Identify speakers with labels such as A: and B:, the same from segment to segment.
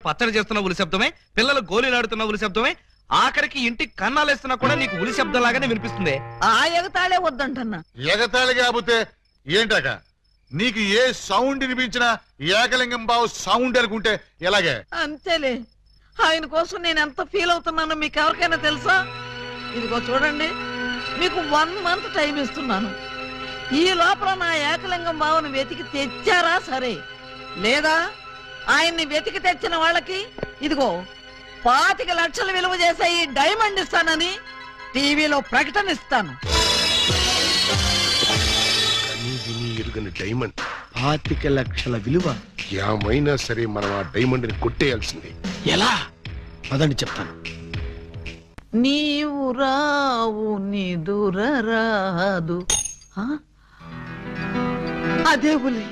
A: పచ్చడి చేస్తున్న ఉలి శబ్దమే, పిల్లలు గోలీలాడుతున్న ఉలి శబ్దమే, ఆఖరికి ఇంటి కన్నాలేస్తున్నా కూడా నీకు ఉలి శబ్దం లాగానే వినిపిస్తుంది.
B: ఆ ఎగతాళే వద్దంటన్నా.
C: ఎగతాళి కాకపోతే ఏంటక? నీకు ఏ సౌండ్ వినిపించినా ఏకలింగం బావు సౌండ్ అనుకుంటే ఎలాగే?
B: అంతేలే, ఆయన కోసం నేను ఎంత ఫీల్ అవుతున్నానో మీకు ఎవరికైనా తెలుసా? ఇదిగో చూడండి, మీకు 1 month టైం ఇస్తున్నాను. ఈ లోపల నా ఏకలింగం బావను వెతికి తెచ్చారా సరే, లేదా ఆయన్ని వెతికి తెచ్చిన వాళ్ళకి ఇదిగో 25 లక్షలు విలువ చేసే ఈ డైమండ్ ఇస్తానని టీవీలో ప్రకటన ఇస్తాను.
D: డైమండ్
E: 25 లక్షల విలువ.
D: ఏమైనా సరే మనం ఆ డైమండ్ ని కొట్టేయాల్సిందే.
E: ఎలా? అదండి చెప్తాను.
B: నీవు రావు నిదురరాదు. అదే ఉలి,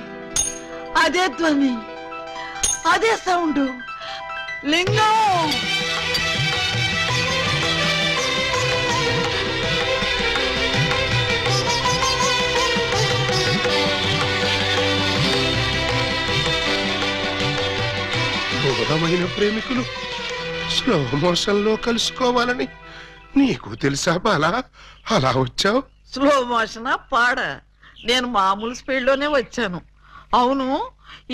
B: అదే ధ్వని, అదే సౌండ్. లింగం
D: బోధమైన ప్రేమికులు స్లో మోషన్ లో కలుసుకోవాలని నీకు తెలుసా బాలా? అలా వచ్చావు.
B: స్లో మోషన్ పాడ, నేను మామూలు స్పీడ్ లోనే వచ్చాను. అవును,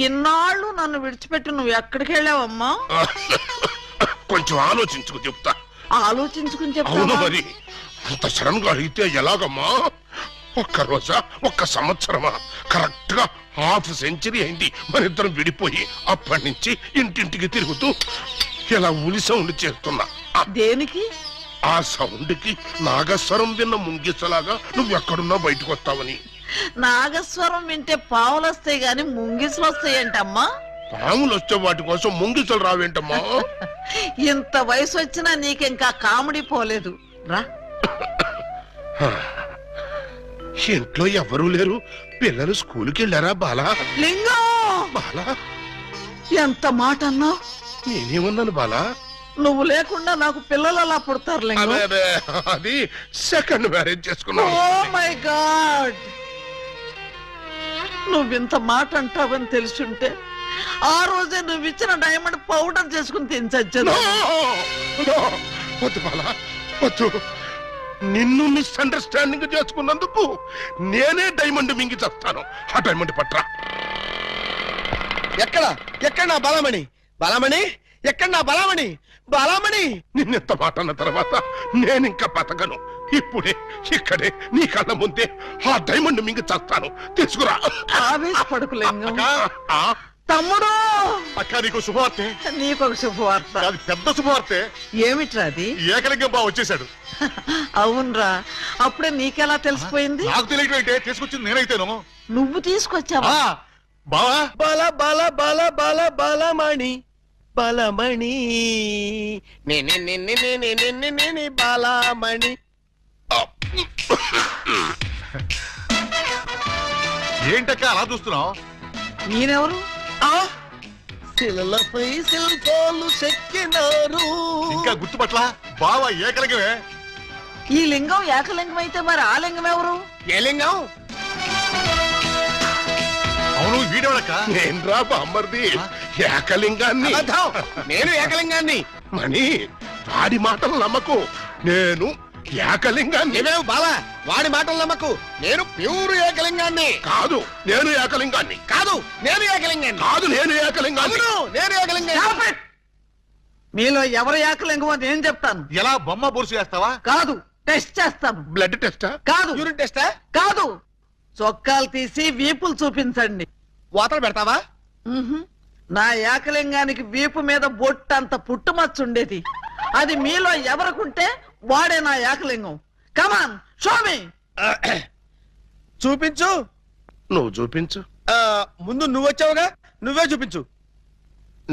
B: ఇన్నాళ్ళు నన్ను విడిచిపెట్టి నువ్వు ఎక్కడికి వెళ్ళావమ్మా?
D: కొంచెం ఆలోచించుకు చెప్తా.
B: ఆలోచించుకుని
D: అవును
B: చెప్తావా?
D: మరి అంత సడన్ గా అడిగితే ఎలాగమ్మా? 1 రోజా 1 సంవత్సరమా? కరెక్ట్ గా ½ సెంచరీ అయింది మన ఇద్దరం విడిపోయి. అప్పటి నుంచి ఇంటింటికి తిరుగుతూ ఇలా ఉలి సౌండ్ చేస్తున్నా.
B: దేనికి?
D: ఆ సౌండ్ కి నాగస్వరం విన్న ముంగిసలాగా నువ్వు ఎక్కడున్నా బయటకు వస్తావని.
B: నాగస్వరం వింటే పావులు వస్తాయి గాని ముంగిసులు వస్తాయంటమ్మా.
D: పాములు వస్తే వాటి కోసం ముంగిసలు రావేంటమ్మా?
B: ఇంత వయసు వచ్చినా నీకింకా కామెడీ పోలేదు రా.
D: ఇంట్లో ఎవరూ లేరు, పిల్లలు స్కూల్కి వెళ్ళారా బాలా?
B: లింగం,
D: బాలా
B: ఎంత మాట అన్నావు?
D: నేనేమన్నాను బాలా?
B: నువ్వు లేకుండా నాకు పిల్లలు అలా పుడతారు లింగం.
D: అదే అది సెకండ్ మ్యారేజ్ చేసుకున్నావు.
B: ఓ మై గాడ్, నువ్వింత మాట అంటావని తెలుసుంటే ఆ రోజే నువ్వు ఇచ్చిన డైమండ్ పౌడర్ చేసుకుని తినచచ్చు.
D: వద్దు బాలా వద్దు. నిన్ను మిస్అండర్స్టాండింగ్ చేసుకున్నందుకు నేనే డైమండ్ మింగి చేస్తాను. ఆ డైమండ్ పట్రా.
E: ఎక్కడ నా బలమణి? బలమణి ఎక్కడ? నా బలమణి, బలమణి.
D: నిన్నెంత మాట అన్న తర్వాత నేనింకా బతకను. ఇప్పుడే ఇక్కడే నీ కళ్ళ ముందే ఆ డైమండ్ మింగి చేస్తాను. తీసుకురా.
B: ఆవేశపడకు లింగం.
D: ఆ?
B: తమ్ముడు,
C: అక్క నీకు శుభవార్తె.
B: నీకొక శుభవార్త.
C: అది పెద్ద శుభవార్తె.
B: ఏమిట్రా అది?
C: ఏకలింగం బావ వచ్చేసాడు.
B: అవునరా, అప్పుడే నీకెలా తెలిసిపోయింది?
C: నాకు తెలియటంటే తీసుకొచ్చింది నేనైతేను.
B: నువ్వు తీసుకొచ్చావా?
C: బావా
E: బల బల బల బల బలమణి, బలమణి నే బలమణి.
C: ఏంటక్క అలా చూస్తున్నావు?
B: నేనెవరు?
E: శిలలపై శిల్పాలు చెక్కినారు.
C: ఇంకా గుర్తుపట్ల బావా ఏకలింగమే.
B: ఈ లింగం ఏకలింగం అయితే మరి ఆ లింగం ఎవరు?
E: ఏ లింగం?
C: అవును, వీడేవాడక్క.
D: నేను రా బామ్మర్ది, ఏకలింగాన్ని.
E: నేను ఏకలింగాన్ని.
D: మణి, వాడి మాటలు నమ్మకు. నేను ఏకలింగాన్ని.
E: నీవేవు బాలా, వాడి మాటలు నమ్మకు. నేను ప్యూర్ ఏకలింగాన్ని.
D: కాదు, నేను ఏకలింగాన్ని.
E: కాదు, నేను ఏకలింగాన్ని.
D: కాదు, నేను ఏకలింగాన్ని.
E: అవును, నేను ఏకలింగాన్ని.
B: Stop it! మీలో ఎవరు ఏకలింగమో నేను చెప్తాను.
C: ఎలా బొమ్మ బొరుసు చేస్తావా?
B: కాదు, టెస్ట్ చేస్తాను.
D: బ్లడ్ టెస్టా?
B: కాదు,
E: యూరిన్ టెస్టా?
B: కాదు, చొక్కాలు తీసి వీపులు చూపించండి.
E: వాతలు పెడతావా?
B: నా ఏకలింగానికి వీపు మీద బొట్టంత పుట్టుమచ్చ ఉండేది. అది మీలో ఎవరికుంటే వాడే నా ఏకలింగం. కమాన్, షో మీ.
E: చూపించు.
D: నువ్వు చూపించు.
E: ముందు నువ్వు వచ్చావుగా, నువ్వే చూపించు.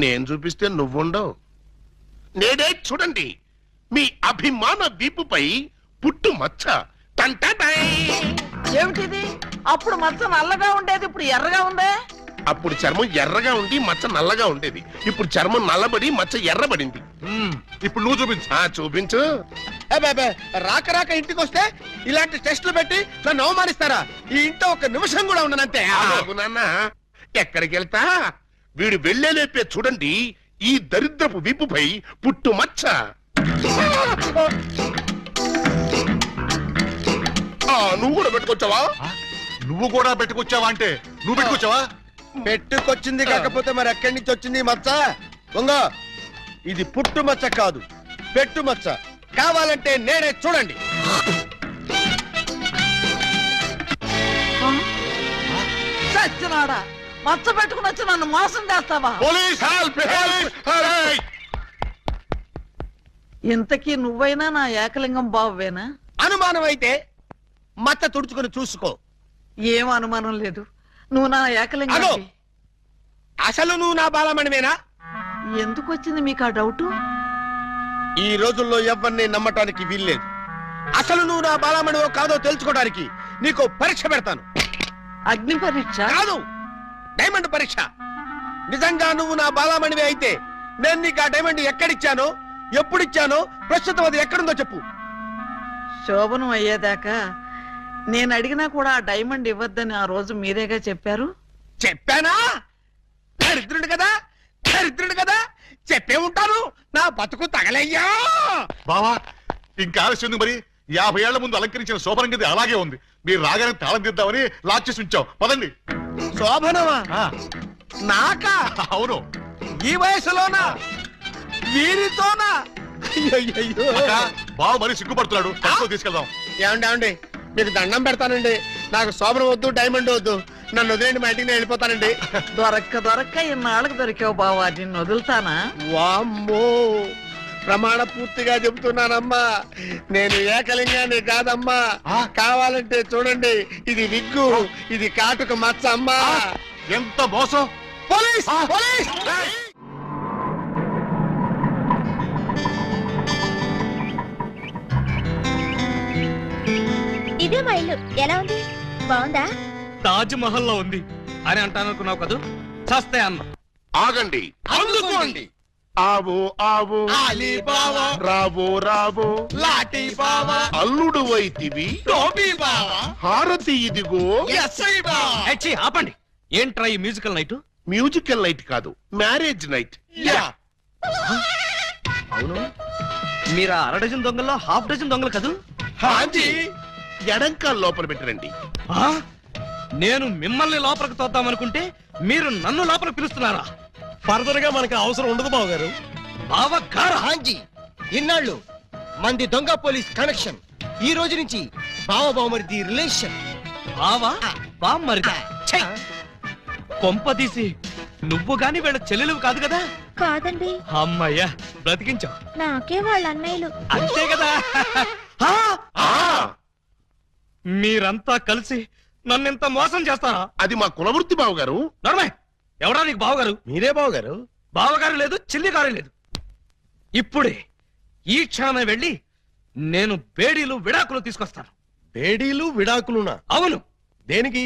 D: నేను చూపిస్తే నువ్వుండవు. నేనే చూడండి, మీ అభిమాన వీపుపై పుట్టు మచ్చ. టంటటై.
B: ఏమిటిది? అప్పుడు మచ్చ నల్లగా ఉండేది, ఇప్పుడు ఎర్రగా ఉందే.
D: అప్పుడు చర్మం ఎర్రగా ఉండి మచ్చ నల్లగా ఉండేది. ఇప్పుడు చర్మం నల్లబడి మచ్చ ఎర్రబడింది.
C: ఇప్పుడు నువ్వు చూపించు.
D: చూపించు.
E: రాక రాక ఇంటికి వస్తే ఇలాంటి టెస్టులు పెట్టి నన్ను అవమానిస్తారా? ఈ ఇంట్లో 1 నిమిషం కూడా ఉండనంతే.
D: నాన్న, ఎక్కడికి వెళ్తా? వీడు వెళ్ళేలేపే చూడండి ఈ దరిద్రపు విప్పుపై పుట్టు మచ్చ. నువ్వు కూడా పెట్టుకొచ్చావా?
C: నువ్వు కూడా పెట్టుకొచ్చావా అంటే నువ్వు పెట్టుకొచ్చావా?
E: పెట్టుకొచ్చింది కాకపోతే మరి ఎక్కడి నుంచి వచ్చింది ఈ మచ్చ? దొంగ, ఇది పుట్టు మచ్చ కాదు, పెట్టు మచ్చ. కావాలంటే నేనే, చూడండి.
B: చచ్చినాడా, మచ్చ పెట్టుకుని వచ్చి నన్ను మోసం చేస్తావా?
C: Police help! హెల్ప్!
B: ఇంతకీ నువ్వైనా నా ఏకలింగం బావేనా?
E: అనుమానం అయితే మచ్చ తుడుచుకుని చూసుకో.
B: ఏం అనుమానం లేదు, నువ్వు నా ఏకలింగం.
E: అగో! అసలు నువ్వు నా బాలమణివేనా?
B: ఎందుకు వచ్చింది మీకు ఆ డౌట్?
E: ఈ రోజుల్లో ఎవరిని నమ్మటానికి వీల్లేదు. అసలు నువ్వు నా బాలమణివో కాదో తెలుసుకోవడానికి నీకు పరీక్ష పెడతాను.
B: అగ్ని పరీక్ష
E: కాదు, డైమండ్ పరీక్ష. నిజంగా నువ్వు నా బాలమణివే అయితే నేను నీకు ఆ డైమండ్ ఎక్కడిచ్చానో, ఎప్పుడిచ్చానో, ప్రస్తుతం అది ఎక్కడుందో చెప్పు.
B: శోభనం అయ్యేదాకా నేను అడిగినా కూడా ఆ డైమండ్ ఇవ్వద్దని ఆ రోజు మీరేగా చెప్పారు.
E: చెప్పానా? దరిద్రుడు కదా, దరిద్రుడు కదా, చెప్పే ఉంటాను. నా బతుకు తగలయ్యా.
C: బావా, ఇంకా ఆలస్యం ఉంది మరి. 50 ఏళ్ల ముందు అలంకరించిన శోభనం గది అలాగే ఉంది. మీరు రాగానే తాళం తీద్దామని లాక్ చేసి ఉంచాం. పదండి.
E: శోభనమా?
C: ఆ,
E: నాకా?
C: అవును.
E: ఈ వయసులోనా? వీరితోనా? అయ్యయ్యయ్యో.
C: అక్క, బావ మరీ సిగ్గుపడుతున్నాడు. తక్కువ తీసుకెళ్దాం.
E: ఏమండి, మీకు దండం పెడతానండి. నాకు శోభనం వద్దు, డైమండ్ వద్దు. నన్ను వదిలేండి, మా ఇంటికి నేను వెళ్ళిపోతానండి.
B: దొరక్క ఇన్నాళ్ళకు దొరికావు బావా, నిన్ను వదులుతానా?
E: వామ్మో, ప్రమాణ పూర్తిగా చెబుతున్నానమ్మా, నేను ఏకలింగాన్ని కాదమ్మా. కావాలంటే చూడండి, ఇది విగ్గు, ఇది కాటుక మచ్చ అమ్మా.
C: ఎంత మోసం!
E: పోలీస్! పోలీస్!
F: ఇదే మా ఇల్లు. ఎలా ఉంది? బాగుందా?
A: తాజ్ మహల్ లో ఉంది అని అంటాననుకున్నావు కదూ? చస్తే అన్న.
D: ఆగండి,
E: అందుకోండి.
D: ఆవు ఆవు
E: అలీబాబా,
D: రావో రావో
E: లాఠీ బావా,
D: అల్లుడు వైతివి
E: టోపీ బావా,
D: హారతి ఇదిగో.
E: ఎస్ఐ బావా.
A: హెచ్చి, ఆపండి. ఏంట్రా ఈ మ్యూజికల్ నైట్?
D: మ్యూజికల్ నైట్ కాదు, మ్యారేజ్ నైట్.
E: యా.
A: అవును, మీరు ఆ 1/2 డజన్ దొంగల్లో 1/2 డజన్ దొంగలు కదూ?
E: హాజీ.
D: ఎడంకాల్ లోపల పెట్టరండి.
A: ఆ? నేను మిమ్మల్ని లోపలికి తోద్దామనుకుంటే మీరు నన్ను లోపలికి పిలుస్తున్నారా?
E: ఫర్దర్ గా మనకి అవసరం ఉండదు బావ గారు.
A: బావగారా?
E: హాంజీ, ఇన్నాళ్ళు మంది దొంగ పోలీస్ కనెక్షన్, ఈ రోజు నుంచి బావ బావమరిది రిలేషన్.
A: బావా బామ్మరిదా? ఛై! కొంపదీసి నువ్వు గాని వీళ్ళ చెల్లెలు కాదు కదా?
F: కాదండి,
A: అమ్మయ్యా, బ్రతికించావు.
F: నాకే వాళ్ళ అన్నయ్యలు.
A: అంతే కదా? ఆ!
D: ఆ,
A: మీరంతా కలిసి నన్నింత మోసం చేస్తారా?
D: అది మా కులవృత్తి బావ గారు.
A: నడమే, ఎవడా నీకు బావగారు?
E: మీరే బావ గారు.
A: బావగారు లేదు, చిల్లిగారు లేదు. ఇప్పుడే ఈ క్షణమే వెళ్ళి నేను బేడీలు విడాకులు తీసుకొస్తాను.
E: బేడీలు విడాకులునా?
A: అవును,
E: దేనికి?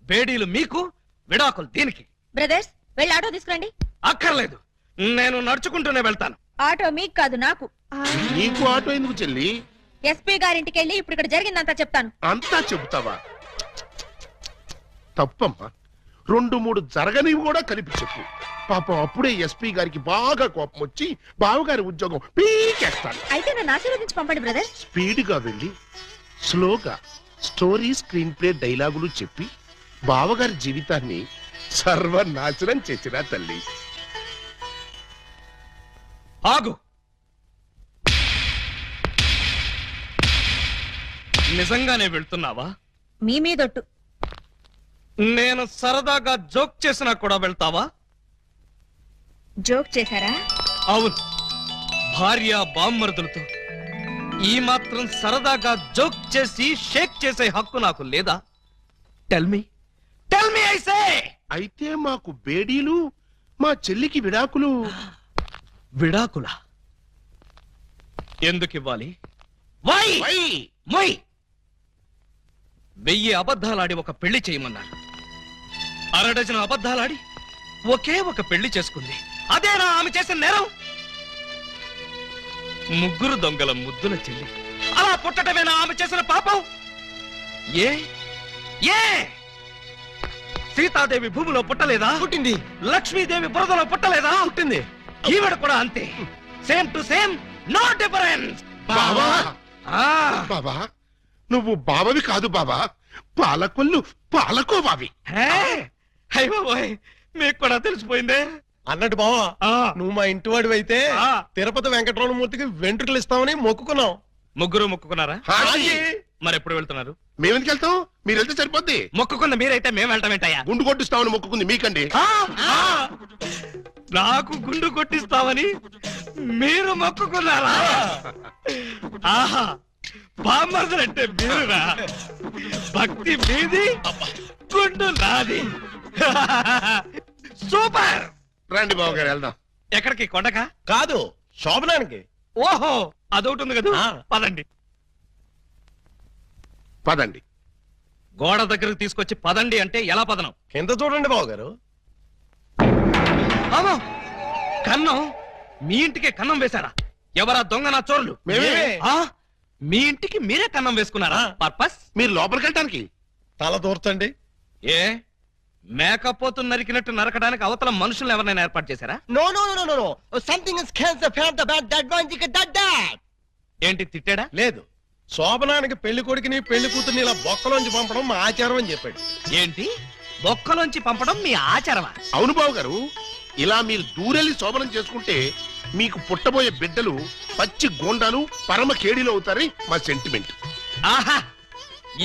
A: బేడీలు మీకు, విడాకులు దీనికి.
F: బ్రదర్స్, వెళ్ళి ఆటో తీసుకురండి.
A: అక్కర్లేదు, నేను నడుచుకుంటూనే వెళ్తాను.
F: ఆటో మీకు కాదు, నాకు.
D: నీకు ఆటో ఎందుకు చెల్లి?
F: ఎస్పీ గారింటికి వెళ్ళి ఇప్పుడు ఇక్కడ జరిగిందంతా చెప్తాను.
D: అంతా చెబుతావా? తప్పమ్మా, 2-3 జరగనివి కూడా కలిపి చెప్పు. పాపం అప్పుడే ఎస్పీ గారికి బాగా కోపం వచ్చి బావగారి ఉద్యోగం పీకేస్తాను.
F: అయితే నన్ను ఆశీర్వదించి పంపండి బ్రదర్స్.
D: స్పీడ్గా వెళ్ళి స్లోగా స్టోరీ, స్క్రీన్ ప్లే, డైలాగులు చెప్పి బావగారి జీవితాన్ని సర్వనాశనం చేసిన తల్లి.
A: ఆగు. నిజంగానే వెళ్తున్నావా?
F: మీ మీదొట్టు.
A: నేను సరదాగా జోక్ చేసినా కూడా వెళ్తావా?
F: జోక్ చేశారా?
A: అవును, భార్య బామ్మరుదులతో ఈ మాత్రం సరదాగా జోక్ చేసి షేక్ చేసే హక్కు నాకు లేదా? Tell me I say.
D: అయితే మాకు బేడీలు, మా చెల్లికి విడాకులు.
A: విడాకులా? ఎందుకు ఇవ్వాలి? వై?
D: వై?
A: మొయ్. 1000 అబద్ధాలాడి ఒక పెళ్లి చేయమన్నారు. 1/2 డజన్ అబద్ధాలాడి ఒకే ఒక పెళ్లి చేసుకుంది. అదేనా ఆమె చేసిన నేరం? 3 దొంగల ముద్దుల చెల్లి అలా పుట్టటమేనా ఆమె చేసిన పాపం? ఏ ఏ సీతాదేవి భూమిలో పుట్టలేదా?
E: పుట్టింది.
A: లక్ష్మీదేవి బురదలో పుట్టలేదా?
E: పుట్టింది.
A: ఈవిడ కూడా అంతే. Same to same, no difference.
D: బావా బాబా నువ్వు బావవి కాదు బాబా, పాలకొల్లు పాలకో బావి.
A: అయ్య బాబోయ్, మీకు కూడా తెలిసిపోయిందే.
E: అన్నట్టు బావా
A: ఆ,
E: నువ్వు మా ఇంటి వాడివి అయితే
A: ఆ.
E: తిరుపతి వెంకటరమణమూర్తికి వెంట్రుకలు ఇస్తామని మొక్కుకున్నాం.
A: ముగ్గురు మొక్కుకున్నారా?
D: హాయ్.
A: మరి ఎప్పుడు వెళ్తున్నారు?
D: మేమెందుకు వెళ్తాం, మీరు వెళ్తే సరిపోద్ది.
A: మొక్కుకుంది మీరైతే మేము వెళ్ళటం ఏంటయ్యా?
D: గుండు కొట్టిస్తామని మొక్కుకుంది మీకండి.
A: నాకు గుండు కొట్టిస్తామని మీరు మొక్కుకున్నారా? ఆహా, బామ్మర్దులంటే మీరురా. భక్తి మీది, గుండు నాది. సూపర్.
D: రండి బావ గారు వెళ్దాం.
A: ఎక్కడికి? కొండకా?
E: కాదు, శోభనానికి.
A: ఓహో, అదొకటి ఉంది కదా.
E: ఆ.
A: పదండి.
D: పదండి.
A: గోడ దగ్గరకు తీసుకొచ్చి పదండి అంటే ఎలా పదనం?
E: కింద చూడండి బావగారు.
A: అమ్మో, కన్నం. మీ ఇంటికే కన్నం వేశారా? ఎవరా దొంగ నా చోర్లు?
D: మేమే.
A: ఆ, మీ ఇంటికి మీరే కన్నం వేసుకున్నారా?
E: ఆ.
A: పర్పస్?
D: మీరు లోపలికి వెళ్ళటానికి.
E: తల దూర్చండి.
A: ఏ మేకపోతు నరికినట్టు నరకడానికి అవతల మనుషులను ఎవరైనా ఏర్పాటు చేశారా?
E: No, no, no, no, no, no. Something is cancer, pant about that one, that.
A: ఏంటి, తిట్టాడా?
E: లేదు, శోభనానికి పెళ్లి కొడుకుని పెళ్లి కూతుర్ని ఇలా బొక్కలోంచి పంపడం మా ఆచారం అని చెప్పాడు.
A: ఏంటి, బొక్కలోంచి పంపడం మీ ఆచారమా?
D: అవును బావ గారు, ఇలా మీరు దూరెళ్ళి శోభనం చేసుకుంటే మీకు పుట్టబోయే బిడ్డలు పచ్చి గోండాలు పరమ కేడీలు అవుతారని మా సెంటిమెంట్.
A: ఆహా,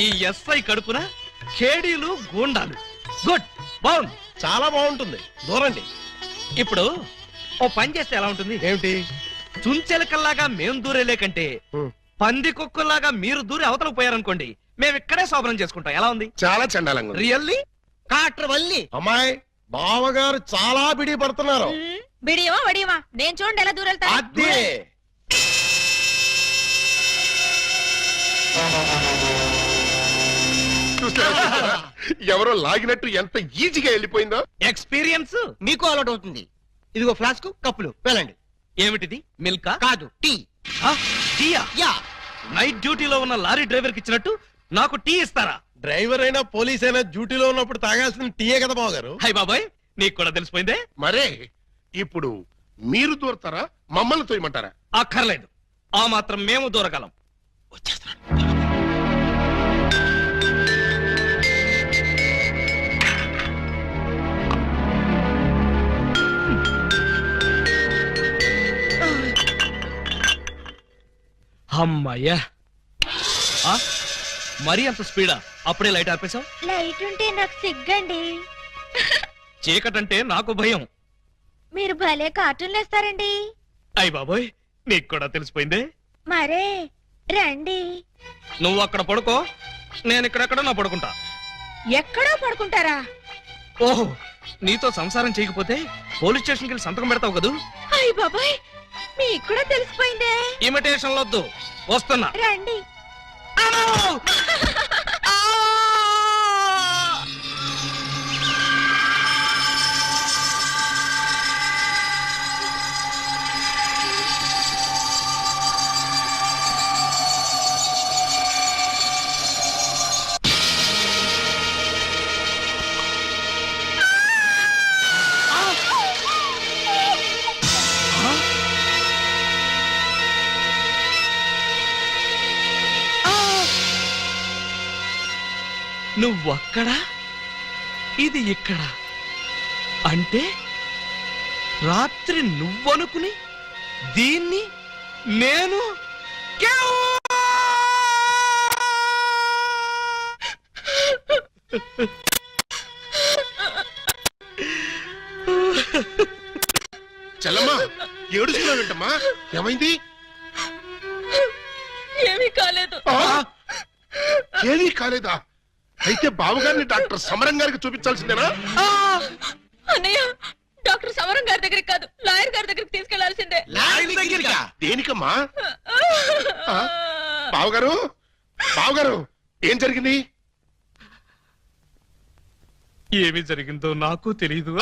A: ఈ ఎస్ఐ కడుపున ఖేడీలు గూండాలు. గుడ్, బాగుంది.
E: చాలా బాగుంటుంది, దూరండి.
A: ఇప్పుడు ఓ పని చేస్తే ఎలా ఉంటుంది?
E: ఏమిటి?
A: చుంచెలకల్లాగా మేం దూరేలే కంటే పంది కుక్కల్లాగా మీరు దూరి అవతలకు పోయారనుకోండి, మేము ఇక్కడే శోభనం చేసుకుంటాం. ఎలా ఉంది?
D: చాలా చండాలంగా ఉంది.
A: రియల్లీ?
E: అమ్మాయి, బావగారు చాలా బిడి పడుతున్నారు.
F: బిడియమా వడియమా, నేను చూడండి ఎలా దూరెళ్తా.
E: అదే
D: చూసారా? ఎవరో లాగినట్టు ఎంత ఈజీగా వెళ్ళిపోయిందో.
A: ఎక్స్పీరియన్స్
G: మీకు అలవాటు అవుతుంది. ఇదిగో ఫ్లాస్క్, కప్పులు వెళ్ళండి.
A: ఏమిటిది? మిల్కా?
G: కాదు, టీ.
A: టీయా?
G: యా.
A: నైట్ డ్యూటీలో ఉన్న లారీ డ్రైవర్ కి ఇచ్చినట్టు నాకు టీ ఇస్తారా?
E: డ్రైవర్ అయినా పోలీస్ అయినా డ్యూటీలో ఉన్నప్పుడు తాగాల్సిన టీయే కదా బావగారు.
A: హై బాబాయ్, నీకు కూడా తెలిసిపోయిందే.
D: మరే ఇప్పుడు మీరు దూరతారా, మమ్మల్ని తోయమంటారా?
A: అక్కర్లేదు, ఆ మాత్రం మేము దూరగలం. అమ్మయ్యా, ఆ, మరీ అంత స్పీడా? అప్పుడే లైట్ ఆపేశావు?
F: లైట్ ఉంటే నాకు సిగ్గండి.
A: చీకటంటే నాకు భయం.
F: మీరు భలే కార్టూన్లు వేస్తారండి.
A: అయ్ బాబోయ్, నీకు కూడా తెలిసిపోయిందే.
F: మరే రండి.
A: నువ్వు అక్కడ పడుకో, నేను ఇక్కడెక్కడ నా పడుకుంటా.
F: ఎక్కడో పడుకుంటారా?
A: ఓహో, నీతో సంసారం చేయకపోతే పోలీస్ స్టేషన్కి వెళ్ళి సంతకం పెడతావు కదూ.
F: అయ్య బాబాయ్, మీకు కూడా తెలిసిపోయిందే.
A: ఇమిటేషన్ వద్దు, వస్తున్నా.
F: రండి.
A: అమ్మో! ఆ! నువ్వక్కడ, ఇది ఇక్కడ. అంటే రాత్రి నువ్వనుకుని దీన్ని నేను
D: చెల్లమ్మా, ఏడుస్తున్నావేంటమ్మా? ఏమైంది?
F: ఏమీ కాలేదు.
D: ఏమీ కాలేదా? అయితే బావగారిని డాక్టర్ సమరం గారికి చూపించాల్సిందేనా?
F: అన్నయ్య, డాక్టర్ సమరం గారి దగ్గరికి కాదు, లాయర్ గారి దగ్గరికి తీసుకెళ్లాల్సిందే.
D: దేనికమ్మా? బావగారు, బావగారు, ఏం జరిగింది?
A: ఏమి జరిగిందో నాకు తెలీదు.